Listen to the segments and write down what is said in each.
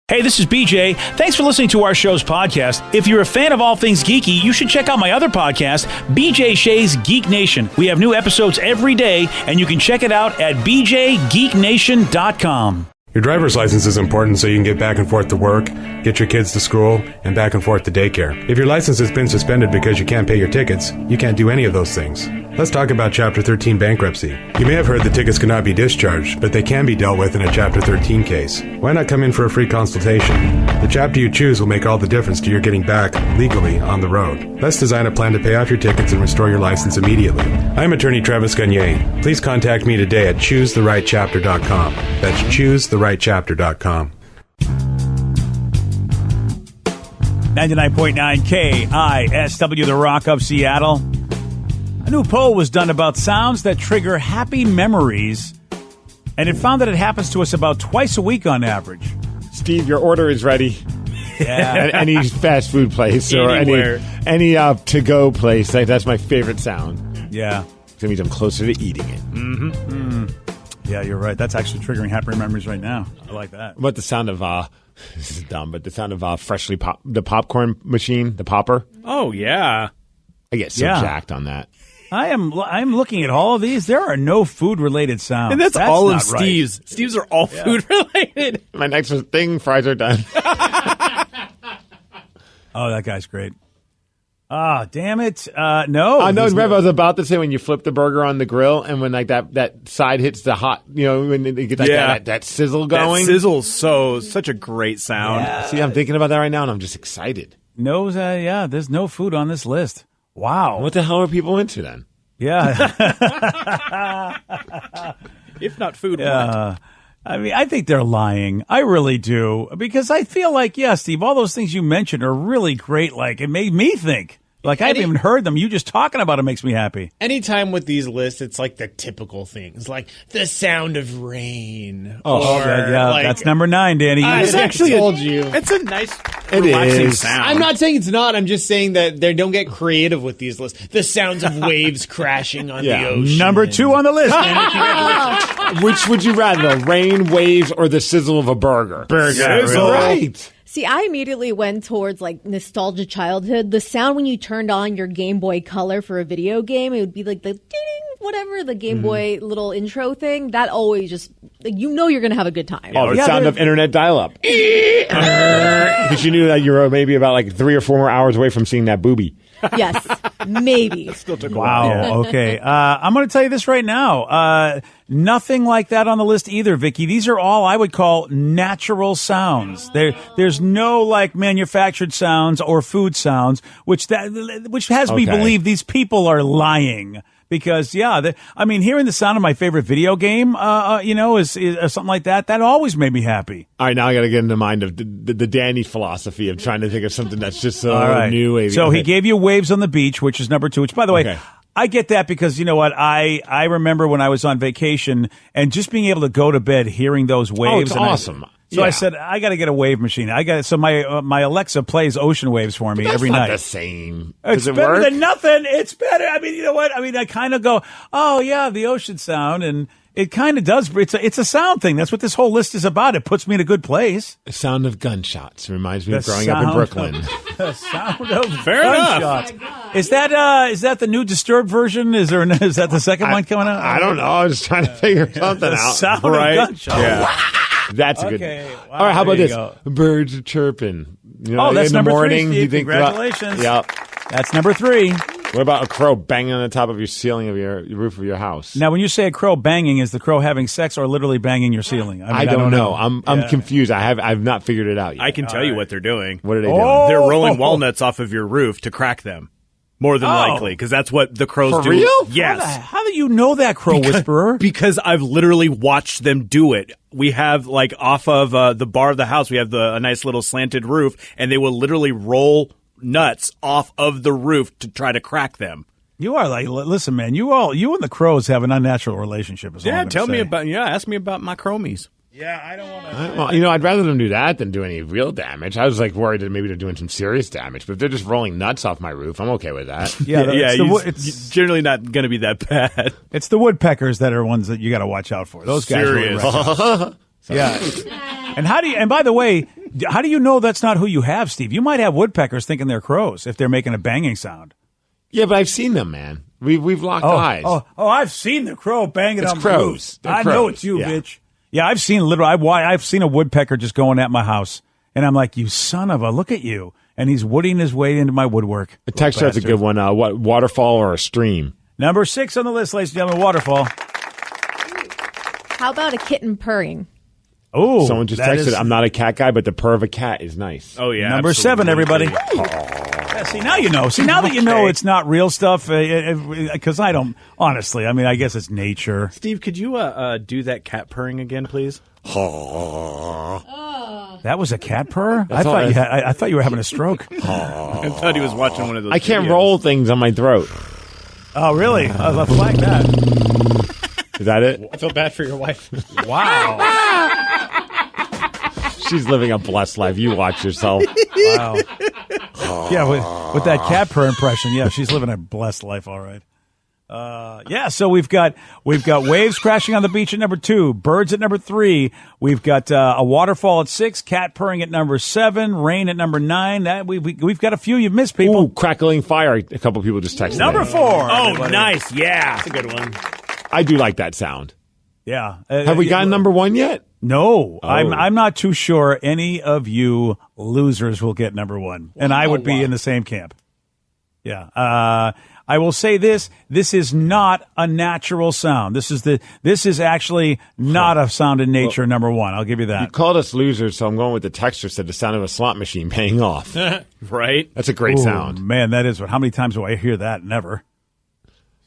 Hey, this is BJ. Thanks for listening to our show's podcast. If you're a fan of all things geeky, you should check out my other podcast, BJ Shea's Geek Nation. We have new episodes every day, and you can check it out at bjgeeknation.com. Your driver's license is important so you can get back and forth to work, get your kids to school, and back and forth to daycare. If your license has been suspended because you can't pay your tickets, you can't do any of those things. Let's talk about Chapter 13 bankruptcy. You may have heard the tickets cannot be discharged, but they can be dealt with in a Chapter 13 case. Why not come in for a free consultation? The chapter you choose will make all the difference to your getting back, legally, on the road. Let's design a plan to pay off your tickets and restore your license immediately. I'm attorney Travis Gagne. Please contact me today at choosetherightchapter.com. That's choosetherightchapter.com. 99.9 KISW, The Rock of Seattle. A new poll was done about sounds that trigger happy memories, and it found that it happens to us about twice a week on average. Steve, your order is ready. Yeah. At any fast food place or any to-go place. That's my favorite sound. Yeah. That means I'm closer to eating it. Mm-hmm. Yeah, you're right. That's actually triggering happy memories right now. I like that. What the sound of, this is dumb, but the sound of the popcorn machine, the popper. Oh, yeah. I get so jacked on that. I'm looking at all of these. There are no food-related sounds. And that's all of right. Steve's. Steve's are all food-related. My next thing, fries are done. Oh, that guy's great. Ah, damn it. No. I know, remember I was about to say when you flip the burger on the grill and when like that side hits the hot, when it gets that sizzle going. That sizzle's such a great sound. Yeah. See, I'm thinking about that right now and I'm just excited. No, there's no food on this list. Wow. What the hell are people into then? Yeah. If not food, what? I mean, I think they're lying. I really do. Because I feel like, Steve, all those things you mentioned are really great. Like, it made me think. Like, I haven't even heard them. You just talking about it makes me happy. Anytime with these lists, it's like the typical things, like the sound of rain. Oh, that's number 9, Danny. It's a nice, relaxing sound. I'm not saying it's not. I'm just saying that they don't get creative with these lists. The sounds of waves crashing on the ocean. Number 2 on the list. Which would you rather, the rain, waves, or the sizzle of a burger? Sizzle. Right. See, I immediately went towards like nostalgia childhood. The sound when you turned on your Game Boy Color for a video game, it would be like the ding, whatever, the Game Boy little intro thing. That always just, you're going to have a good time. Oh, the sound of internet dial-up. Because you knew that you were maybe about like 3 or 4 more hours away from seeing that booby. Yes, maybe. Still took a while. while. Wow. Okay. I'm going to tell you this right now. Nothing like that on the list either, Vicky. These are all I would call natural sounds. There's no like manufactured sounds or food sounds, which has me believe these people are lying. Because hearing the sound of my favorite video game, is something like that. That always made me happy. All right, now I got to get in the mind of the Danny philosophy of trying to think of something that's just so new. So he gave you Waves on the Beach, which is number 2. Which, by the way, I get that because you know what? I remember when I was on vacation and just being able to go to bed hearing those waves. Oh, it's awesome. I said, I got to get a wave machine. So my Alexa plays ocean waves for me every night. That's not the same. It's better than nothing. It's better. I mean, you know what? I mean, I kind of go, oh yeah, the ocean sound, and it kind of does. It's a sound thing. That's what this whole list is about. It puts me in a good place. The sound of gunshots reminds me of growing up in Brooklyn. The sound of gunshots. Is that the new Disturbed version? Is that the second one coming out? I don't know. I was trying to figure something out. Sound of gunshots. Yeah. That's a good. Wow, all right, how about this? Go. Birds are chirping. That's in number the morning, 3, Steve. You think Congratulations. Yep. That's number 3. What about a crow banging on the top of your ceiling of your roof of your house? Now, when you say a crow banging, is the crow having sex or literally banging your ceiling? I don't know. I'm confused. I've not figured it out yet. I can tell you what they're doing. What are they doing? They're rolling walnuts off of your roof to crack them. More than likely, because that's what the crows do. For real? Yes. How do you know that, Crow Whisperer? Because I've literally watched them do it. We have, like, off of the bar of the house, we have a nice little slanted roof, and they will literally roll nuts off of the roof to try to crack them. You are like, listen, man, you and the crows have an unnatural relationship. Ask me about my chromies. Yeah, I don't want to. Well, I'd rather them do that than do any real damage. I was like worried that maybe they're doing some serious damage, but if they're just rolling nuts off my roof, I'm okay with that. It's generally not going to be that bad. It's the woodpeckers that are ones that you got to watch out for. Those guys are really Yeah. And and by the way, how do you know that's not who you have, Steve? You might have woodpeckers thinking they're crows if they're making a banging sound. Yeah, but I've seen them, man. We've locked eyes. I've seen the crow banging it's on crows. the roof. I know it's you, bitch. Yeah, I've seen I've seen a woodpecker just going at my house, and I'm like, you son of a, look at you. And he's wooding his way into my woodwork. The text has a good one. What, waterfall or a stream? Number 6 on the list, ladies and gentlemen, waterfall. How about a kitten purring? Oh, someone just texted, I'm not a cat guy, but the purr of a cat is nice. Oh, yeah. Number 7, everybody. Yeah, see, now you know. See, now that you know it's not real stuff, because I don't, honestly, I mean, I guess it's nature. Steve, could you do that cat purring again, please? That was a cat purr? I thought you were having a stroke. I thought he was watching one of those I can't videos. roll things on my throat. Oh, really? I'll flag that. Is that it? I feel bad for your wife. Wow. She's living a blessed life. You watch yourself. Wow. Yeah, with that cat purr impression, yeah, she's living a blessed life, all right. So we've got waves crashing on the beach at number 2, birds at number 3. We've got a waterfall at 6, cat purring at number 7, rain at number 9. That we've got a few you've missed, people. Ooh, crackling fire. A couple people just texted. Number 4. Oh, everybody. nice. Yeah. That's a good one. I do like that sound. Yeah. Have we gotten number 1 yet? No, Oh. I'm not too sure any of you losers will get number 1, and I would be in the same camp. Yeah. I will say this is not a natural sound. This is actually not a sound in nature, number 1. I'll give you that. You called us losers, so I'm going with the texter said the sound of a slot machine paying off. Right? That's a great Ooh, sound. Man, that is. How many times do I hear that? Never.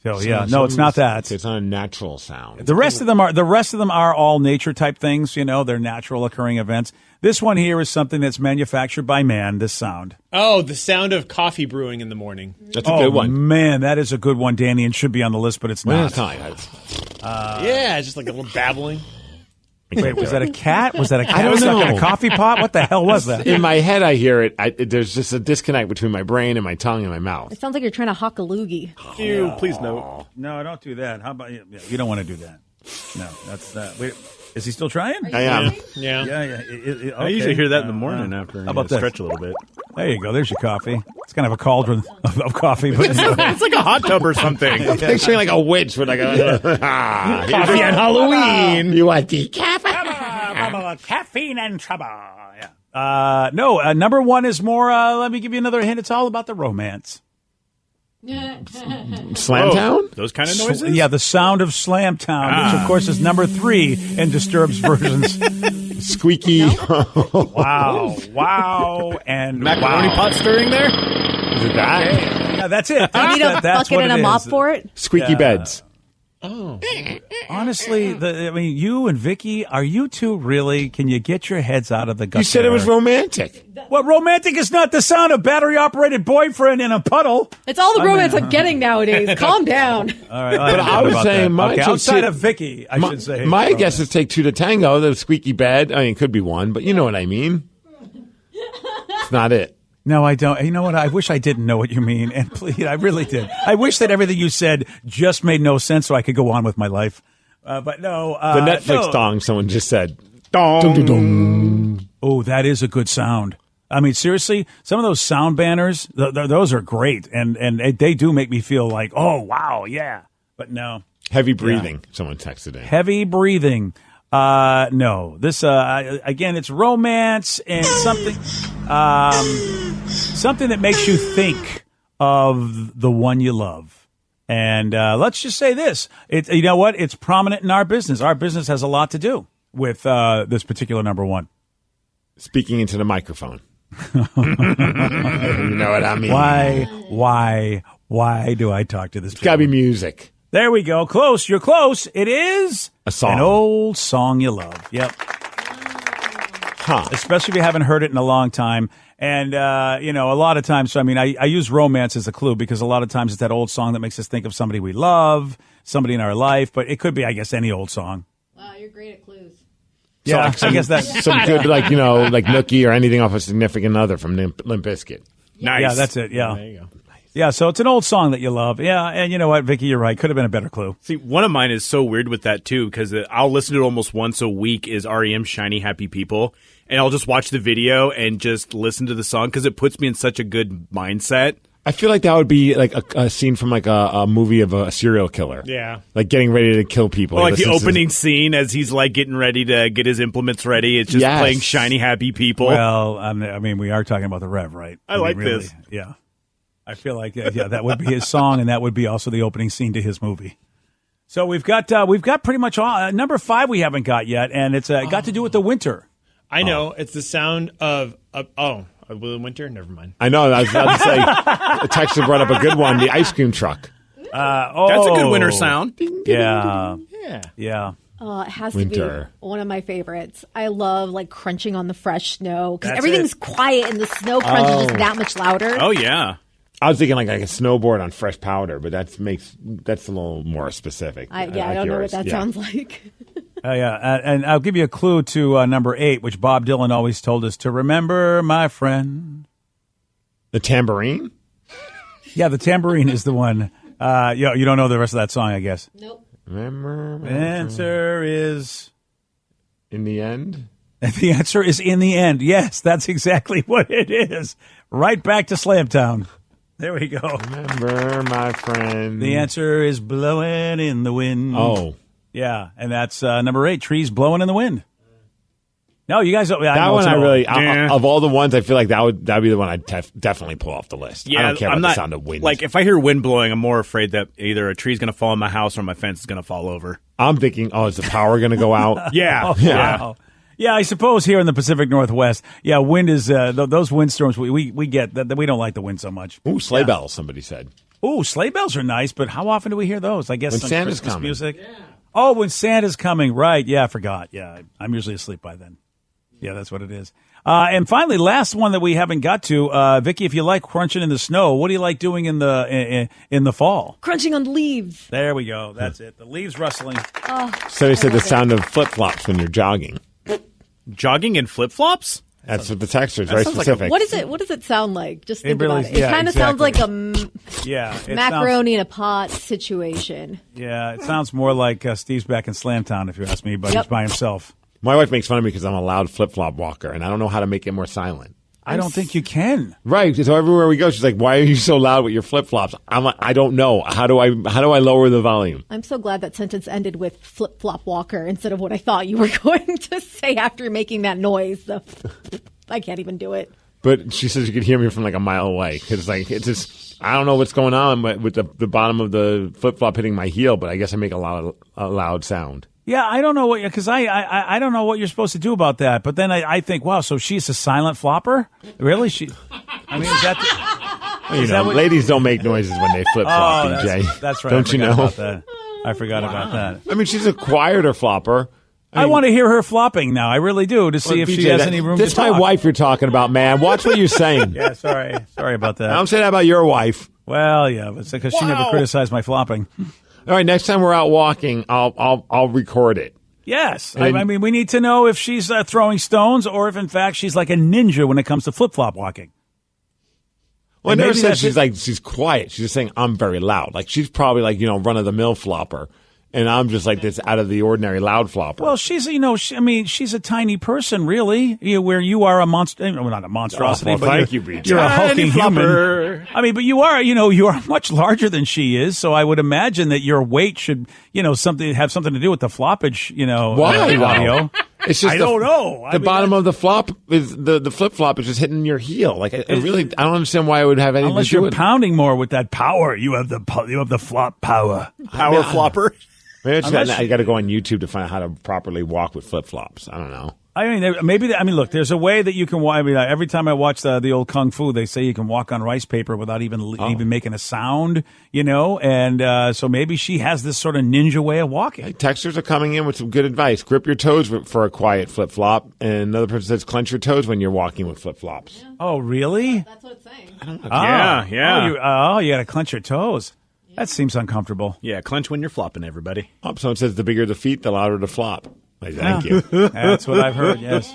So yeah, no, it's not that. It's not a natural sound. The rest of them are all nature type things. You know, they're natural occurring events. This one here is something that's manufactured by man. This sound. Oh, the sound of coffee brewing in the morning. That's a good one. Man, that is a good one, Danny, and should be on the list, but it's Well, not. it's not. Yeah, it's just like a little babbling. Wait, was that a cat? Was that a cat? I don't stuck in know. a coffee pot? What the hell was that? In my head, I hear it. There's just a disconnect between my brain and my tongue and my mouth. It sounds like you're trying to hawk a loogie. Ew, please no. No, don't do that. How about you? Yeah, you don't want to do that. No, that's that. Wait, is he still trying? I am. Yeah. Yeah. I usually hear that in the morning after How about that? stretch a little bit. There you go. There's your coffee. It's kind of a cauldron of coffee, but It's like a hot tub or something. I'm picturing like a witch with like a Coffee on Halloween. You want decaf? caffeine and trouble. Yeah. No, number 1 is more. Let me give you another hint. It's all about the romance. Slamtown? Those kind of noises? Yeah, the sound of Slamtown, which of course is number 3 in Disturbed's versions. Squeaky. Wow, and Macaroni pot stirring there? Is it that? Yeah, that's it. You need a That's bucket what and it a mop is. for it? Squeaky beds. Honestly, you and Vicky, are you two really? Can you get your heads out of the gutter? You said it was romantic. Well, romantic is not the sound of battery-operated boyfriend in a puddle. It's all the romance I'm getting nowadays. Calm down. All right, But I was saying mine okay, took outside two- of Vicky, I should say. My guess is take 2 to tango. The squeaky bed. I mean, it could be 1, but you know what I mean. It's not it. No, I don't. You know what? I wish I didn't know what you mean. And please, I really did. I wish that everything you said just made no sense so I could go on with my life. But no. The Netflix no. dong, someone just said. Dong. Oh, that is a good sound. I mean, seriously, some of those sound banners, those are great. And they do make me feel like, oh, wow, yeah. But no. Heavy breathing, someone texted in. Heavy breathing. No. This, again, it's romance and something that makes you think of the one you love. And let's just say this. You know what? It's prominent in our business. Our business has a lot to do with this particular number 1. Speaking into the microphone. You know what I mean? Why do I talk to this? It's got to be music. There we go. Close. You're close. It is A song. an old song you love. Yep. Huh. Especially if you haven't heard it in a long time. And, a lot of times, so I mean, I use romance as a clue because a lot of times it's that old song that makes us think of somebody we love, somebody in our life, but it could be, I guess, any old song. Wow, you're great at clues. Yeah, I guess that's Some good, like Nookie or anything off a significant other from Limp Bizkit. Nice. Yeah, that's it. Yeah. There you go. Yeah, so it's an old song that you love. Yeah, and you know what, Vicky, you're right. Could have been a better clue. See, one of mine is so weird with that, too, because I'll listen to it almost once a week is REM's Shiny Happy People, and I'll just watch the video and just listen to the song because it puts me in such a good mindset. I feel like that would be like a scene from like a movie of a serial killer. Yeah. Like getting ready to kill people. Or like the opening scene as he's like getting ready to get his implements ready. It's just playing Shiny Happy People. Well, I mean, we are talking about the Rev, right? I like this. Yeah. I feel like that would be his song, and that would be also the opening scene to his movie. So we've got pretty much all number 5 we haven't got yet, and it's got to do with the winter. I know it's the sound of winter. Never mind. I know. I was about to say the texter brought up a good one. The ice cream truck. That's a good winter sound. Yeah. It has Winter. to be one of my favorites. I love like crunching on the fresh snow because That's everything's quiet and the snow crunch is just that much louder. Oh, yeah. I was thinking like a snowboard on fresh powder, but that's a little more specific. I don't know what that sounds like. And I'll give you a clue to number 8, which Bob Dylan always told us to remember, my friend. The tambourine? Yeah, the tambourine is the one. You don't know the rest of that song, I guess. Nope. Remember, The answer is... in the end? The answer is in the end. Yes, that's exactly what it is. Right back to Slamtown. There we go. Remember, my friend. The answer is blowing in the wind. Oh. Yeah, and that's number 8, Trees Blowing in the Wind. No, you guys... That one I really... of all the ones, I feel like that'd be the one I'd definitely pull off the list. Yeah, I don't care about the sound of wind. Like, if I hear wind blowing, I'm more afraid that either a tree's going to fall on my house or my fence is going to fall over. I'm thinking, is the power going to go out? Yeah. Wow. Yeah, I suppose here in the Pacific Northwest, wind is those windstorms we get that we don't like the wind so much. Ooh, sleigh bells, somebody said. Ooh, sleigh bells are nice, but how often do we hear those? I guess when some Santa's Christmas coming. music. Yeah. Oh, when Santa's coming, right? Yeah, I forgot. Yeah, I'm usually asleep by then. Yeah, that's what it is. And finally, last one that we haven't got to, Vicky, if you like crunching in the snow, what do you like doing in the fall? Crunching on leaves. There we go. That's it. The leaves rustling. So they said the sound of flip-flops when you're jogging. Jogging in flip-flops? That's what the texture is, very specific. What is it? What does it sound like? Just think really- about it. It yeah, kind of sounds like a it macaroni in a pot situation. Yeah, it sounds more like Steve's back in Slamtown, if you ask me, but he's by himself. My wife makes fun of me because I'm a loud flip-flop walker, and I don't know how to make it more silent. I don't think you can. Right. So everywhere we go, she's like, "Why are you so loud with your flip-flops?" I'm like, I don't know. How do I lower the volume? I'm so glad that sentence ended with flip-flop walker instead of what I thought you were going to say after making that noise. I can't even do it. But she says you could hear me from like a mile away. It's like, it's just, I don't know what's going on with the bottom of the flip-flop hitting my heel, but I guess I make a loud sound. Yeah, I don't know what, because I don't know what you're supposed to do about that. But then I think, wow, so she's a silent flopper? Really? Is that ladies don't make noises when they flip-flop, DJ. That's right. Don't you know? About that. I forgot about that. I mean, she's a quieter flopper. I want to hear her flopping now. I really do, to see if she has any room to talk. This is my wife you're talking about, man. Watch what you're saying. Yeah, sorry about that. I don't say that about your wife. Well, yeah, but it's because she never criticized my flopping. All right, next time we're out walking, I'll record it. Yes. I mean, we need to know if she's throwing stones or if, in fact, she's like a ninja when it comes to flip-flop walking. Well, I never said she's quiet. She's just saying I'm very loud. Like, she's probably like, run-of-the-mill flopper. And I'm just like this out of the ordinary loud flopper. Well, she's, she's a tiny person, really, where you are a monster. Well, not a monstrosity, but thank you, BJ. You're a hulking human. I mean, but you are much larger than she is. So I would imagine that your weight should, have something to do with the floppage, Why? audio. It's just I don't know. The bottom of the flop is the flip flop is just hitting your heel. Like I don't understand why it would have anything unless to do you're with pounding more with that power. You have the flop power. Power flopper. Maybe I got to go on YouTube to find out how to properly walk with flip flops. I don't know. Look, there's a way that you can walk. Every time I watch the old Kung Fu, they say you can walk on rice paper without even making a sound, and so maybe she has this sort of ninja way of walking. Hey, texters are coming in with some good advice. Grip your toes for a quiet flip flop. And another person says clench your toes when you're walking with flip flops. Yeah. Oh, really? That's what it's saying. I don't know. Yeah. You got to clench your toes. That seems uncomfortable. Yeah, clench when you're flopping, everybody. Someone says the bigger the feet, the louder the flop. Thank you. That's what I've heard, yes.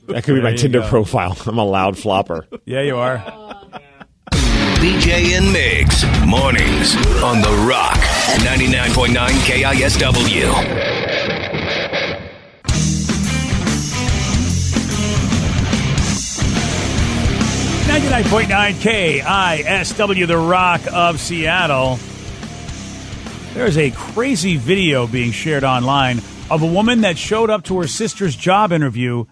That could be my Tinder profile. I'm a loud flopper. Yeah, you are. BJ and Migs, mornings on The Rock, 99.9 KISW. 99.9 KISW, The Rock of Seattle. There's a crazy video being shared online of a woman that showed up to her sister's job interview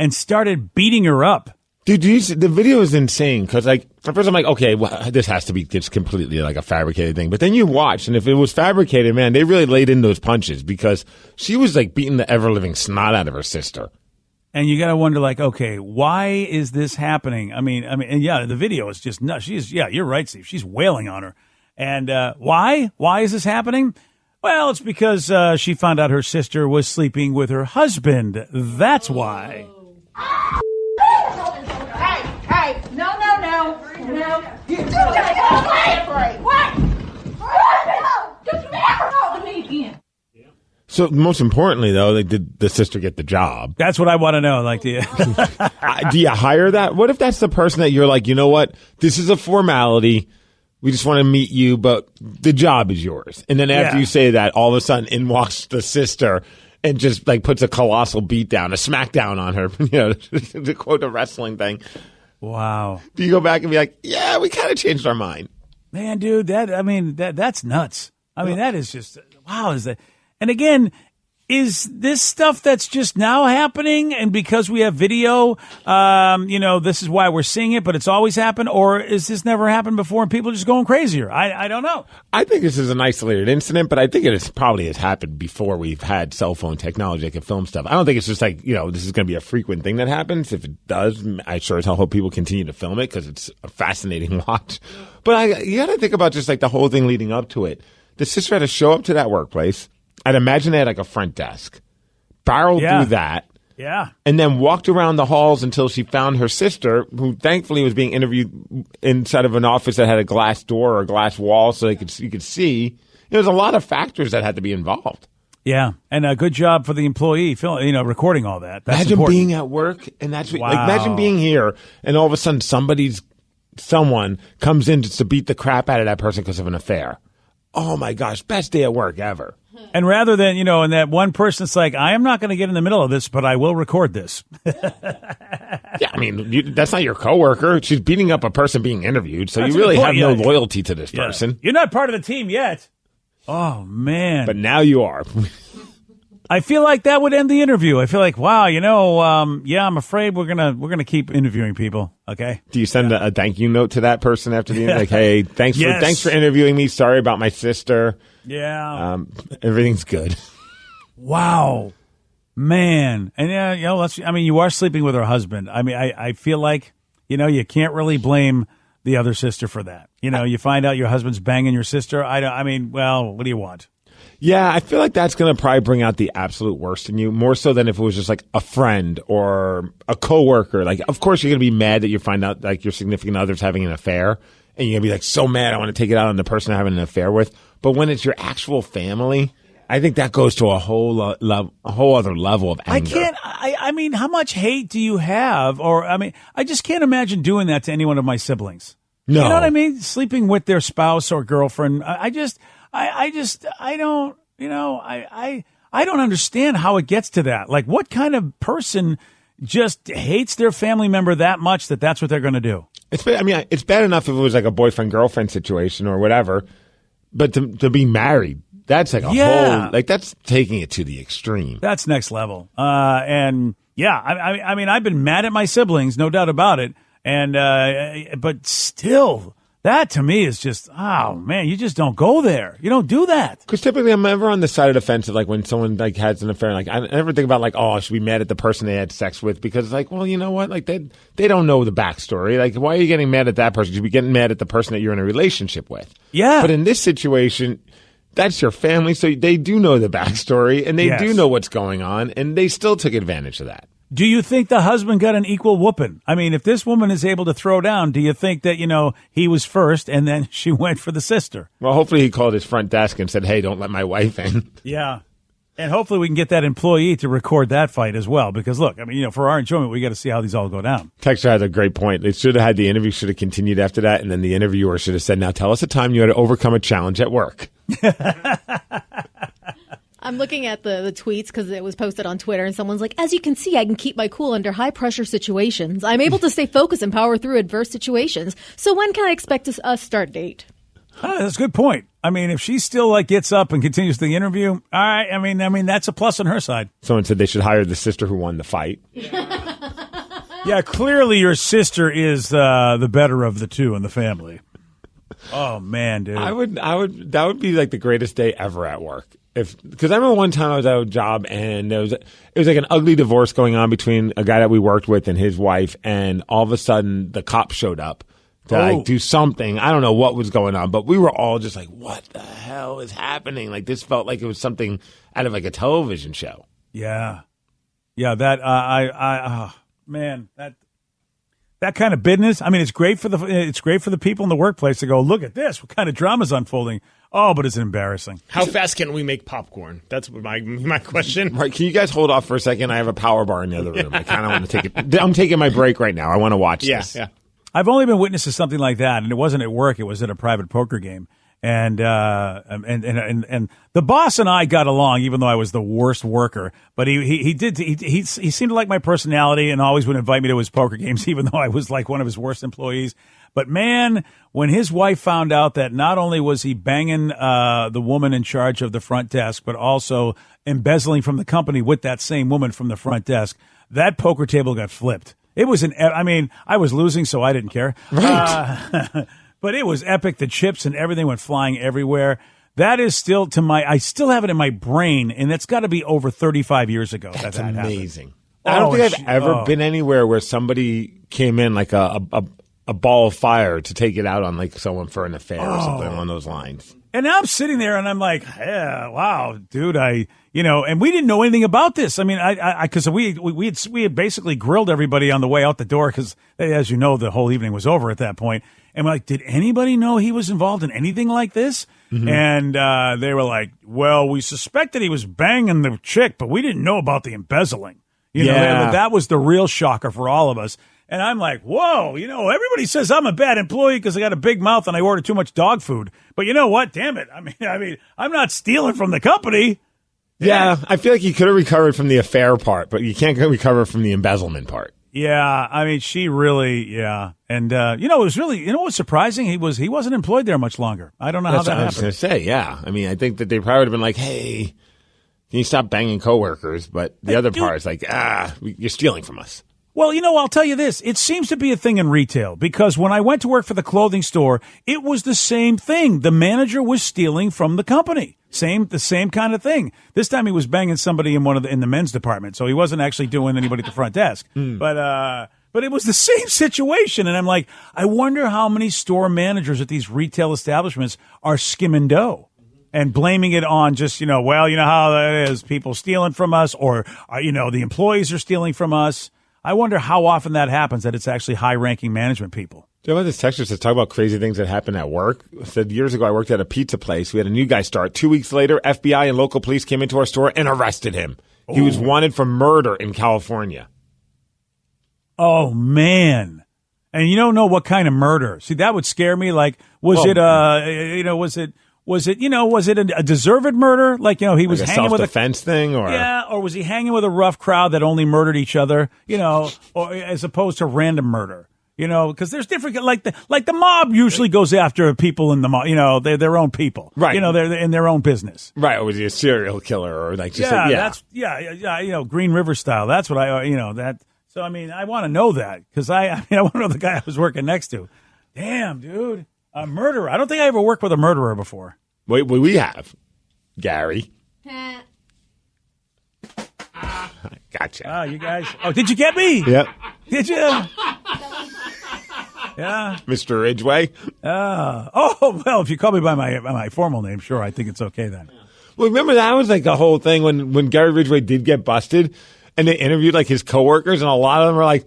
and started beating her up. Dude, the video is insane because, like, at first I'm like, okay, well, this has to be just completely like a fabricated thing. But then you watch, and if it was fabricated, man, they really laid in those punches because she was like beating the ever-living snot out of her sister. And you got to wonder, like, okay, why is this happening? I mean, and yeah, the video is just nuts. You're right, Steve. She's wailing on her. And why? Why is this happening? Well, it's because she found out her sister was sleeping with her husband. That's why. Hey, no. You what? Just never talk to me again. So most importantly, though, like, did the sister get the job? That's what I want to know. Like, do you hire that? What if that's the person that you're like, you know what? This is a formality. We just want to meet you, but the job is yours. And then after you say that, all of a sudden in walks the sister and just like puts a colossal beat down, a smackdown on her, to quote a wrestling thing. Wow. Do you go back and be like, yeah, we kind of changed our mind? Man, dude, that's nuts. I mean, that is just, wow, is that? And again, is this stuff that's just now happening? And because we have video, this is why we're seeing it, but it's always happened? Or is this never happened before and people are just going crazier? I don't know. I think this is an isolated incident, but I think probably has happened before we've had cell phone technology that can film stuff. I don't think it's just like, this is going to be a frequent thing that happens. If it does, I sure as hell hope people continue to film it because it's a fascinating watch. But you got to think about just like the whole thing leading up to it. The sister had to show up to that workplace. I'd imagine they had like a front desk, barreled through that, and then walked around the halls until she found her sister, who thankfully was being interviewed inside of an office that had a glass door or a glass wall, so you could see. There's a lot of factors that had to be involved. Yeah, and a good job for the employee, recording all that. That's imagine important. being at work, and that's like, imagine being here, and all of a sudden someone comes in just to beat the crap out of that person because of an affair. Oh my gosh, best day at work ever. And rather than, and that one person's like, I am not going to get in the middle of this, but I will record this. Yeah, I mean, that's not your coworker. She's beating up a person being interviewed, so you really have no loyalty to this person. You're not part of the team yet. Oh, man. But now you are. I feel like that would end the interview. I feel like, wow, I'm afraid we're gonna keep interviewing people. Okay. Do you send a thank you note to that person after the interview? Like, hey, thanks for interviewing me. Sorry about my sister. Yeah. Everything's good. Wow, man. And you are sleeping with her husband. I mean, I feel like you can't really blame the other sister for that. You find out your husband's banging your sister. What do you want? Yeah, I feel like that's going to probably bring out the absolute worst in you, more so than if it was just like a friend or a coworker. Like, of course, you're going to be mad that you find out like your significant other's having an affair, and you're going to be like so mad. I want to take it out on the person I'm having an affair with. But when it's your actual family, I think that goes to a whole other level of anger. I mean, how much hate do you have? Or I just can't imagine doing that to any one of my siblings. No, you know what I mean? Sleeping with their spouse or girlfriend. I don't understand how it gets to that. Like, what kind of person just hates their family member that much that that's what they're going to do? It's bad enough if it was like a boyfriend-girlfriend situation or whatever, but to be married, that's like a whole, like, that's taking it to the extreme. That's next level. I've been mad at my siblings, no doubt about it. But still, that to me is just, oh man, you just don't go there. You don't do that. Because typically I'm never on the side of the fence of like when someone like has an affair. Like I never think about like, oh, I should be mad at the person they had sex with because like, well, you know what? Like they don't know the backstory. Like, why are you getting mad at that person? You should be getting mad at the person that you're in a relationship with. Yeah. But in this situation, that's your family, so they do know the backstory and they do know what's going on, and they still took advantage of that. Do you think the husband got an equal whooping? I mean, if this woman is able to throw down, do you think that, he was first and then she went for the sister? Well, hopefully he called his front desk and said, hey, don't let my wife in. Yeah. And hopefully we can get that employee to record that fight as well. Because look, I mean, for our enjoyment, we got to see how these all go down. Texter has a great point. They should have had the interview should have continued after that, and then the interviewer should have said, "Now tell us a time you had to overcome a challenge at work." I'm looking at the tweets because it was posted on Twitter, and someone's like, "As you can see, I can keep my cool under high pressure situations. I'm able to stay focused and power through adverse situations. So when can I expect a start date?" That's a good point. I mean, if she still gets up and continues the interview, all right. I mean that's a plus on her side. Someone said they should hire the sister who won the fight. Yeah, clearly your sister is the better of the two in the family. Oh man, dude. I would. That would be like the greatest day ever at work. Because I remember one time I was at a job and it was like an ugly divorce going on between a guy that we worked with and his wife, and all of a sudden the cops showed up to do something. I don't know what was going on, but we were all just like, what the hell is happening? Like, this felt like it was something out of like a television show. Yeah. That man, that kind of business. I mean, it's great for the people in the workplace to go, look at this. What kind of drama's unfolding? Oh, but it's embarrassing. How fast can we make popcorn? That's my question. Right? Can you guys hold off for a second? I have a power bar in the other room. I kind of want to take it. I'm taking my break right now. I want to watch this. Yeah. I've only been witness to something like that, and it wasn't at work. It was at a private poker game. And the boss and I got along, even though I was the worst worker. But he seemed to like my personality and always would invite me to his poker games, even though I was like one of his worst employees. But man, when his wife found out that not only was he banging the woman in charge of the front desk, but also embezzling from the company with that same woman from the front desk, that poker table got flipped. It was I was losing, so I didn't care. Right. But it was epic. The chips and everything went flying everywhere. That is still I still have it in my brain, and it's got to be over 35 years ago. That's that amazing. I don't think I've ever been anywhere where somebody came in like a ball of fire to take it out on like someone for an affair or something along those lines. And now I'm sitting there and I'm like, yeah, wow, dude, and we didn't know anything about this. I mean, because we had basically grilled everybody on the way out the door because, as you know, the whole evening was over at that point. And we're like, did anybody know he was involved in anything like this? Mm-hmm. And they were like, well, we suspected he was banging the chick, but we didn't know about the embezzling. You know, that was the real shocker for all of us. And I'm like, whoa, everybody says I'm a bad employee because I got a big mouth and I order too much dog food. But you know what? Damn it. I mean, I'm not stealing from the company. Yeah, I feel like you could have recovered from the affair part, but you can't recover from the embezzlement part. Yeah, I mean, she really, yeah. And, it was really, what's surprising? He wasn't employed there much longer. I don't know how that happened. That's what I was going to say, yeah. I mean, I think that they probably would have been like, hey, can you stop banging coworkers? But the other part is like, you're stealing from us. Well, I'll tell you this. It seems to be a thing in retail because when I went to work for the clothing store, it was the same thing. The manager was stealing from the company. The same kind of thing. This time he was banging somebody in the men's department, so he wasn't actually doing anybody at the front desk. But it was the same situation, and I'm like, I wonder how many store managers at these retail establishments are skimming dough and blaming it on just, how that is, people stealing from us, or the employees are stealing from us. I wonder how often that happens, that it's actually high-ranking management people. Do you know what this texter says? Talk about crazy things that happen at work. I said years ago I worked at a pizza place. We had a new guy start. 2 weeks later, FBI and local police came into our store and arrested him. He was wanted for murder in California. Oh, man. And you don't know what kind of murder. See, that would scare me. Like, was it a deserved murder? Like, he was like hanging with a self-defense thing, or or was he hanging with a rough crowd that only murdered each other? Or as opposed to random murder. Because there's different, like the mob usually goes after people in the mob. They're their own people, right? They're in their own business, right? Or was he a serial killer, or like just that's Green River style. That's what that. So I mean, I want to know that because I want to know the guy I was working next to. Damn, dude. A murderer. I don't think I ever worked with a murderer before. Wait, we have. Gary. Gotcha. You guys. Oh, did you get me? Yep. Did you? Yeah. Mr. Ridgway. Well, if you call me by my formal name, sure, I think it's okay then. Well, remember that was like the whole thing when Gary Ridgway did get busted and they interviewed like his coworkers and a lot of them were like,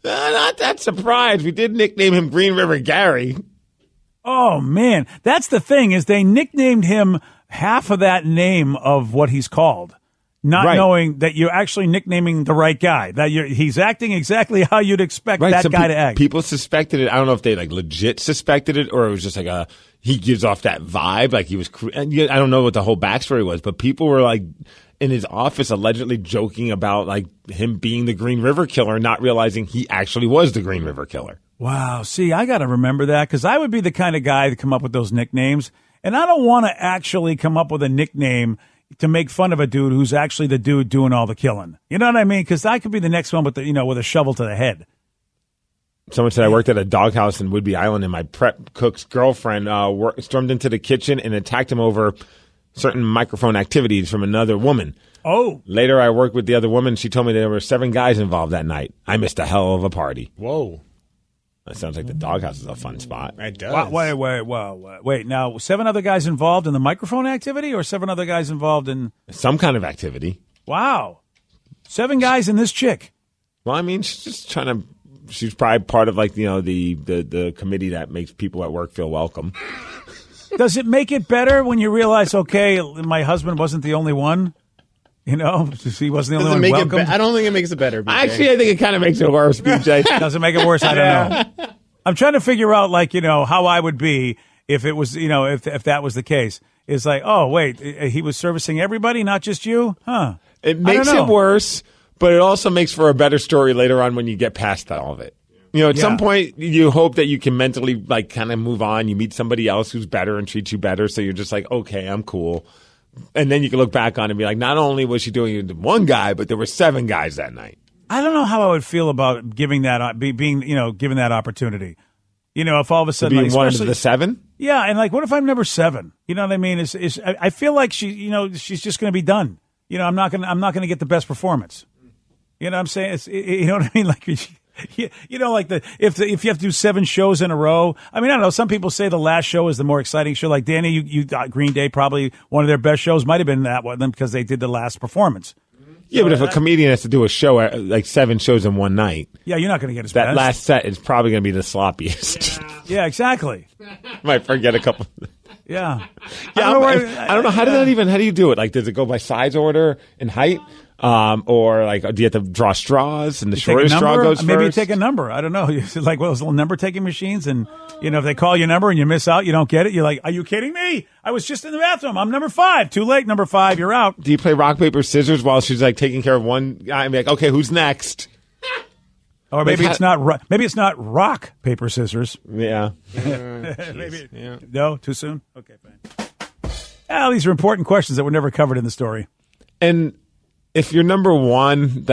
not that surprised. We did nickname him Green River Gary. Oh, man. That's the thing is they nicknamed him half of that name of what he's called. not knowing that you're actually nicknaming the right guy. That he's acting exactly how you'd expect that guy to act. People suspected it. I don't know if they like legit suspected it or it was just like he gives off that vibe like he was. I don't know what the whole backstory was, but people were like in his office allegedly joking about like him being the Green River Killer, not realizing he actually was the Green River Killer. Wow. See, I got to remember that because I would be the kind of guy to come up with those nicknames, and I don't want to actually come up with a nickname to make fun of a dude who's actually the dude doing all the killing. You know what I mean? Because I could be the next one with with a shovel to the head. Someone said I worked at a doghouse in Whidbey Island, and my prep cook's girlfriend stormed into the kitchen and attacked him over certain microphone activities from another woman. Oh. Later, I worked with the other woman. She told me there were 7 guys involved that night. I missed a hell of a party. Whoa. That sounds like the doghouse is a fun spot. It does. Wait. Now, 7 other guys involved in the microphone activity or 7 other guys involved in... Some kind of activity. Wow. 7 guys and this chick. Well, I mean, she's just trying to... She's probably part of like, the committee that makes people at work feel welcome. Does it make it better when you realize, okay, my husband wasn't the only one? He wasn't the only one welcome. I don't think it makes it better. BJ. Actually, I think it kind of makes it worse, BJ. Does it make it worse? I don't know. I'm trying to figure out, how I would be if it was, if that was the case. It's like, oh, wait, he was servicing everybody, not just you? Huh. It makes it worse, but it also makes for a better story later on when you get past all of it. At some point, you hope that you can mentally, kind of move on. You meet somebody else who's better and treats you better, so you're just like, okay, I'm cool. And then you can look back on it and be like, not only was she doing it to one guy, but there were 7 guys that night. I don't know how I would feel about giving that, given that opportunity. If all of a sudden, being one of the 7? Yeah, and what if I'm number 7? You know what I mean? I feel like she's just going to be done. I'm not going to get the best performance. You know what I'm saying? You know what I mean? If you have to do 7 shows in a row. I mean, I don't know. Some people say the last show is the more exciting show. Like Danny, you Green Day, probably one of their best shows might have been that one because they did the last performance. Yeah, but if a comedian has to do a show, 7 shows in one night. Yeah, you're not going to get his that best. last set is probably going to be the sloppiest. Yeah, exactly. Might forget a couple. Yeah. I don't know. How do you do it? Does it go by size order and height? Or do you have to draw straws and the shortest straw goes first? Maybe you take a number. I don't know. Like those little number taking machines, and if they call your number and you miss out, you don't get it. You're like, are you kidding me? I was just in the bathroom. I'm number 5. Too late. Number 5. You're out. Do you play rock paper scissors while she's taking care of one guy? I'm like, okay, who's next? Or maybe it's not. Maybe it's not rock paper scissors. Yeah. Maybe. Yeah. No, too soon. Okay, fine. These are important questions that were never covered in the story. And if you're number 1,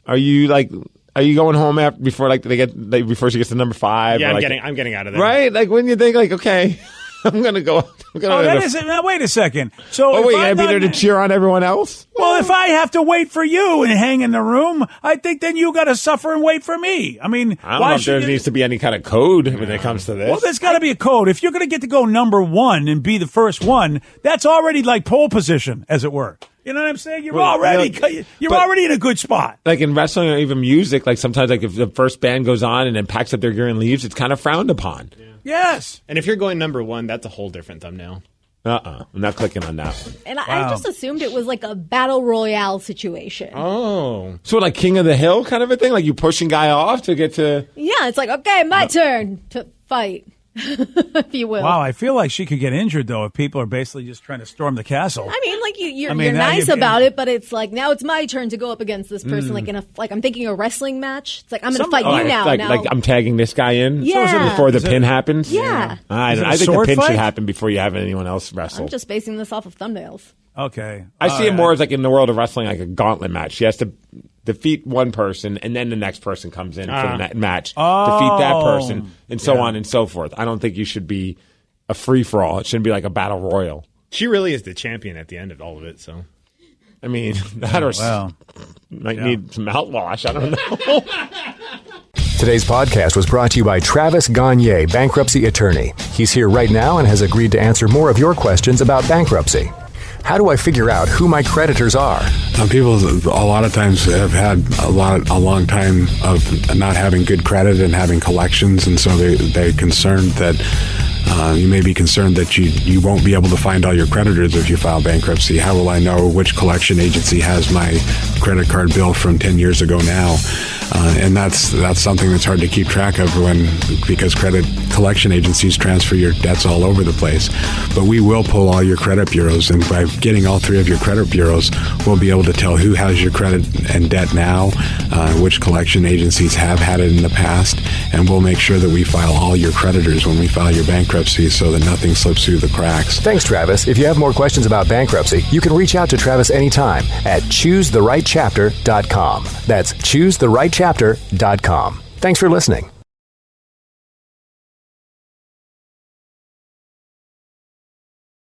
are you going home before before she gets to number 5? Yeah, I'm getting out of there. Right? When you think okay, I'm gonna go. That is it. Now wait a second. So you gotta be there to cheer on everyone else. Well, if I have to wait for you and hang in the room, I think then you got to suffer and wait for me. I mean, I don't know if there needs to be any kind of code when it comes to this. Well, there's got to be a code. If you're going to get to go number 1 and be the first one, that's already like pole position, as it were. You know what I'm saying? You're already in a good spot. Like in wrestling or even music, sometimes if the first band goes on and then packs up their gear and leaves, it's kind of frowned upon. Yeah. Yes. And if you're going number 1, that's a whole different thumbnail. I'm not clicking on that one. And I just assumed it was like a battle royale situation. Oh. So like King of the Hill kind of a thing? Like you pushing guy off to get to... Yeah, it's like, okay, my turn to fight. If you will. Wow, I feel like she could get injured though if people are basically just trying to storm the castle. I mean, you're nice about it, but it's like now it's my turn to go up against this person. I'm thinking a wrestling match. It's like I'm going to fight you now. Like I'm tagging this guy in. Yeah. Before the pin happens. Yeah. I think the pin should happen before you have anyone else wrestle. I'm just basing this off of thumbnails. Okay. I see it more as in the world of wrestling, like a gauntlet match. She has to defeat one person, and then the next person comes in for the match. Defeat that person, and so on and so forth. I don't think you should be a free-for-all. It shouldn't be like a battle royal. She really is the champion at the end of all of it, so... I mean, that might need some mouthwash. I don't know. Today's podcast was brought to you by Travis Gagne, bankruptcy attorney. He's here right now and has agreed to answer more of your questions about bankruptcy. How do I figure out who my creditors are? People a lot of times have had a long time of not having good credit and having collections, and so they're concerned that You may be concerned that you won't be able to find all your creditors if you file bankruptcy. How will I know which collection agency has my credit card bill from 10 years ago now? And that's something that's hard to keep track of because credit collection agencies transfer your debts all over the place. But we will pull all your credit bureaus, and by getting all 3 of your credit bureaus, we'll be able to tell who has your credit and debt now, which collection agencies have had it in the past, and we'll make sure that we file all your creditors when we file your bankruptcy so that nothing slips through the cracks. Thanks, Travis. If you have more questions about bankruptcy, you can reach out to Travis anytime at choosetherightchapter.com. That's choosetherightchapter.com. Thanks for listening.